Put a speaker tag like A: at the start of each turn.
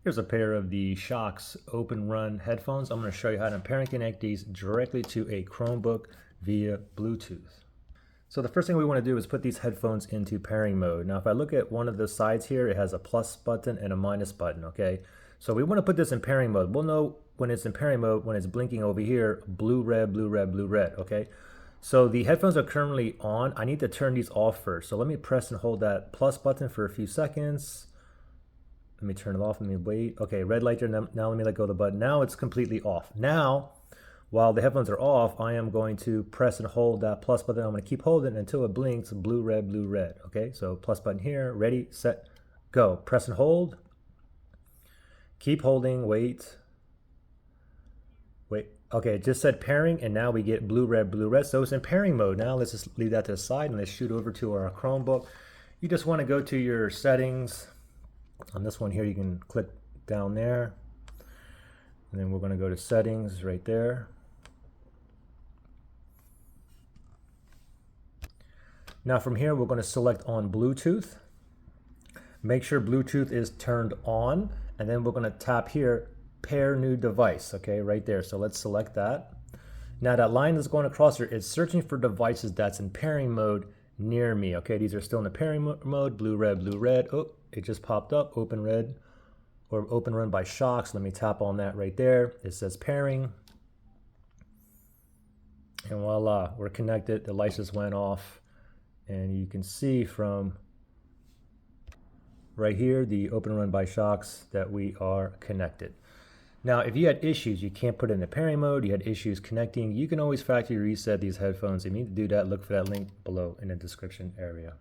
A: Here's a pair of the SHOKZ OpenRun headphones. I'm going to show you how to pair and connect these directly to a Chromebook via Bluetooth. So the first thing we want to do is put these headphones into pairing mode. Now if I look at one of the sides here, it has a plus button and a minus button, okay? So we want to put this in pairing mode. We'll know when it's in pairing mode when it's blinking over here, blue, red, blue, red, blue, red, okay? So the headphones are currently on. I need to turn these off first. So let me press and hold that plus button for a few seconds. Let me turn it off, let me wait. Okay, red light there, now let me let go of the button. Now it's completely off. Now, while the headphones are off, I am going to press and hold that plus button. I'm gonna keep holding it until it blinks blue, red, blue, red. Okay, so plus button here, ready, set, go. Press and hold. Keep holding, wait. Wait, okay, it just said pairing and now we get blue, red, blue, red. So it's in pairing mode. Now let's just leave that to the side and let's shoot over to our Chromebook. You just wanna go to your settings. On this one here, you can click down there, and then we're going to go to settings right there. Now from here, we're going to select on Bluetooth. Make sure Bluetooth is turned on, and then we're going to tap here, pair new device, okay, right there. So let's select that. Now that line that's going across here is searching for devices that's in pairing mode near me, okay? These are still in the pairing mode, blue, red, blue, red. Oh, it just popped up, OpenRun by SHOKZ. Let me tap on that right there. It says pairing. And voila, we're connected. The lights just went off. And you can see from right here, the OpenRun by SHOKZ, that we are connected. Now, if you had issues, you can't put it in the pairing mode, you had issues connecting, you can always factory reset these headphones. If you need to do that, look for that link below in the description area.